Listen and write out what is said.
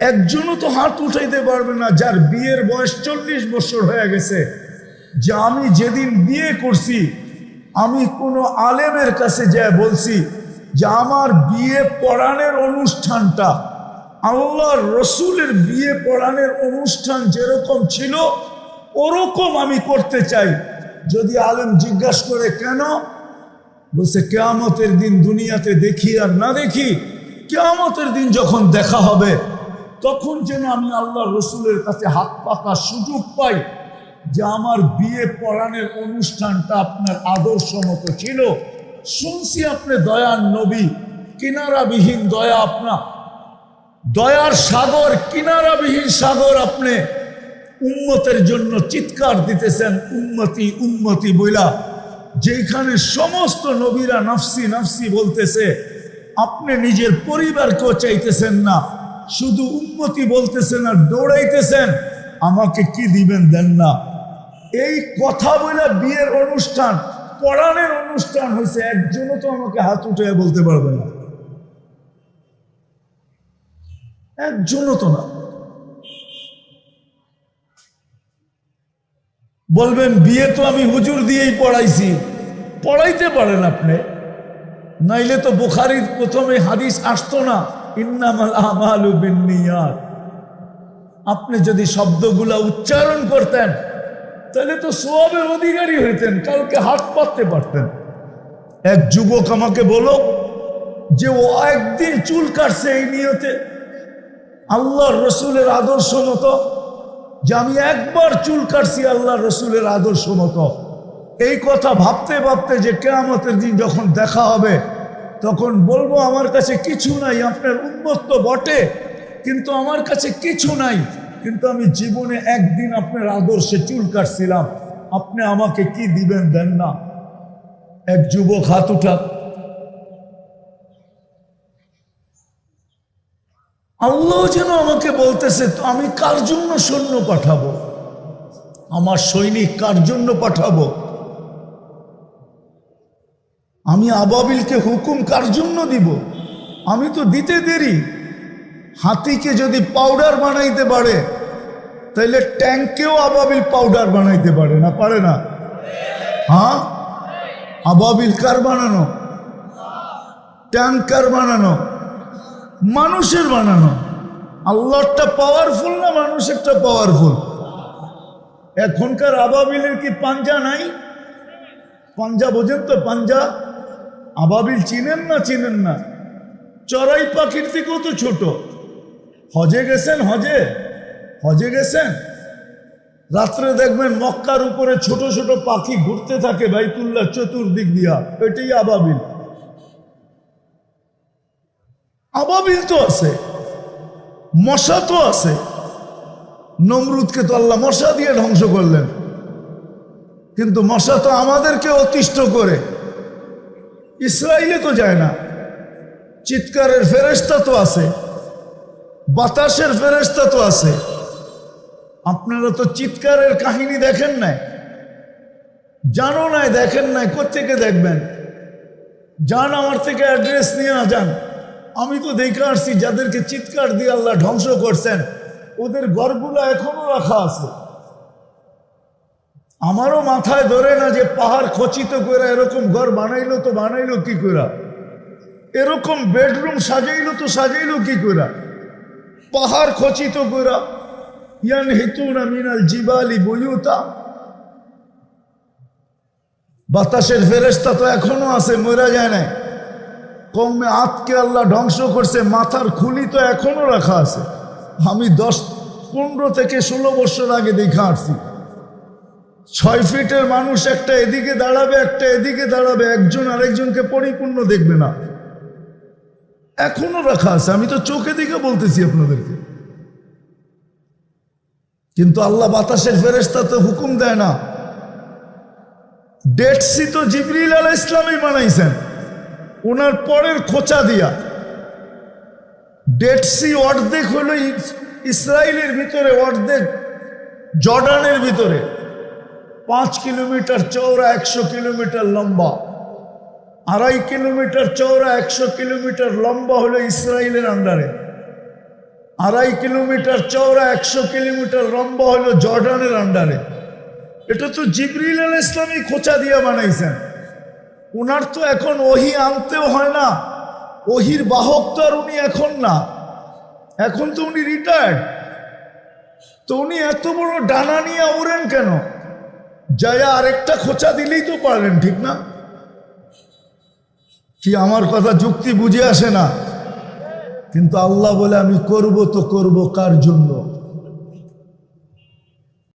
একজনও তো হাত উঠাইতে পারবে না যার বিয়ের বয়স 40 বছর হয়ে গেছে, যে আমি যেদিন বিয়ে করছি আমি কোনো আলেমের কাছে যা বলছি যে আমার বিয়ে পড়ানোর অনুষ্ঠানটা আল্লাহর রসুলের বিয়ে পড়ানোর অনুষ্ঠান যেরকম ছিল ওরকম আমি করতে চাই। যদি আলেম জিজ্ঞাসা করে কেন, বলছে কিয়ামতের দিন দুনিয়াতে দেখি আর না দেখি, কিয়ামতের দিন যখন দেখা হবে তখন যেন আমি আল্লাহ রসুলের কাছে হাত পাকার সুযোগ পাই যে আমার বিয়ে পড়ানোর অনুষ্ঠানটা আপনার আদর্শ মতো ছিল। শুনছি আপনি দয়ার নবী, কিনারাবিহীন দয়া, আপনার দয়ার সাগর, কিনারাবিহীন সাগর, আপনি উম্মতের জন্য চিৎকার দিতেছেন উম্মতি উম্মতি বইলা, যেখানে সমস্ত নবীরা নফসি নফসি বলতেছে, আপনি নিজের পরিবারকেও চাইতেছেন না, শুধু উম্মতি বলতেছেন আর দৌড়াইতেছেন আমাকে কি দিবেন দেন না। এই কথা বলে বিয়ের অনুষ্ঠান পড়ানোর অনুষ্ঠান হয়েছে, একজনও তো আমাকে হাত উঠে বলতে পারবে না, একজনও তো না। বলবেন বিয়ে তো আমি হুজুর দিয়েই পড়াইছি, পড়াইতে পারেন আপনি, নাইলে তো বুখারীর প্রথমে হাদিস আসতো না, ইন্নামাল আমালু বিন্নিয়াত। আপনি যদি শব্দগুলা উচ্চারণ করতেন তাহলে তো সওয়াবের অধিকারী হইতেন, কালকে হাত পাততে পারতেন। এক যুবক আমাকে বলো যে ও একদিন চুল কাটছে এই নিয়তে আল্লাহর রসুলের আদর্শ মতো, যে আমি একবার চুল কাটছি আল্লাহর রসুলের আদর্শ মতো। এই কথা ভাবতে ভাবতে যে কিয়ামতের দিন যখন দেখা হবে তখন বলবো আমার কাছে কিছু নাই, আপনার উম্মত তো বটে কিন্তু আমার কাছে কিছু নাই, কিন্তু আমি জীবনে একদিন আপনার আদর্শে চুল কাটছিলাম, আপনি আমাকে কি দিবেন দেন না। এক যুবক হাত উঠাক। আল্লাহ যেন আমাকে বলতেছে তো আমি কার জন্য সৈন্য পাঠাবো, আমার সৈনিক কার জন্য পাঠাবো, আমি আবাবিলকে হুকুম কার জন্য দিব, আমি তো দিতে দেরি। হাতিকে যদি পাউডার বানাইতে পারে তাহলে ট্যাঙ্কেও আবাবিল পাউডার বানাইতে পারে না, পারে না? হ্যাঁ, আবাবিল কার বানানো? ট্যাঙ্ক কার বানানো? মানুষের বানানো। আল্লাহরটা পাওয়ারফুল না মানুষেরটা পাওয়ারফুল? এখনকার আবাবিলের কি পাঞ্জা নাই? পাঞ্জা বোঝেন তো? পাঞ্জা আবাবিল চিনেন না? চিনেন না? চড়াই পাখির থেকেও তো ছোট। হজে গেছেন? হজে গেছেন? রাত্রে দেখবেন মক্কার উপরে ছোট ছোট পাখি ঘুরতে থাকে বাইতুল্লাহ চতুর্দিক দিয়া, এটাই আবাবিল। আবাবিল তো আছে, মশা তো আছে। নমরুদকে তো আল্লাহ মশা দিয়ে ধ্বংস করলেন, কিন্তু মশা তো আমাদেরকে অতিষ্ঠ করে। ইসরায়েলে তো যায় না। চিৎকারের ফেরেশতা তো আছে, বাতাসের ফেরেশতা তো আছে। আপনারা তো চিৎকারের কাহিনী দেখেন নাই, জানো নাই, দেখেন নাই, কোত্থেকে দেখবেন? যান আমার থেকে অ্যাড্রেস নিয়ে যান। আমি তো দেখে আসছি যাদেরকে চিৎকার দিয়ে আল্লাহ ধ্বংস করছেন ওদের ঘরগুলো এখনো রাখা আছে। আমারও মাথায় ধরে না যে পাহাড় খচিত করে এরকম ঘর বানাইলো, তো বানাইলো কি করে? এরকম বেডরুম সাজাইলো তো সাজাইলো কি করে? পাহাড় খচিত করে। ইয়ানহিতুনা মিনাল জিবালি বুয়ুতা। বাতাসের ফেরেশতা তো এখনো আছে, মরা যায় না। কৌমে আতকে আল্লাহ ধ্বংস করছে, মাথার খুলি তো এখনো রাখা আছে। আমি 15 থেকে 16 বছর আগে দেখে আসছি। 6 ফিটের মানুষ একটা এদিকে দাঁড়াবে, একটা এদিকে দাঁড়াবে, একজন আরেকজনকে পরিপূর্ণ দেখবে না, এখনো রাখা আছে। আমি তো চোখে দিকে বলতেছি আপনাদেরকে। কিন্তু আল্লাহ বাতাসের ফেরেশতা তো হুকুম দেয় না। ডেড সি তো জিবরিল আলাইহিস সালামই বানাইছেন, ওনার পরের খোঁচা দিয়া। ডেড সি অর্ধেক হলো ইসরায়েলের ভিতরে, অর্ধেক জর্ডানের ভিতরে। 5 কিলোমিটার চওড়া, 100 কিলোমিটার লম্বা। 2.5 কিলোমিটার চওড়া, 100 কিলোমিটার লম্বা হলো ইসরায়েলের আন্ডারে। 2.5 কিলোমিটার চওড়া, 100 কিলোমিটার লম্বা হলো জর্ডানের আন্ডারে। এটা তো জিবরিল আলাইহিস ইসলামই খোঁচা দিয়ে বানাইছেন। উনার তো এখন ওহি আনতেও হয় না, ওহির বাহক তো আর উনি এখন না, এখন তো উনি রিটায়ার্ড। তো উনি এত বড় ডানা নিয়ে উড়েন কেন? যায় আরেকটা খোঁচা দিলেই তো পারলেন, ঠিক না? কি আমার কথা যুক্তি বুঝে আসে না? কিন্তু আল্লাহ বলে আমি করব তো করব কার জন্য?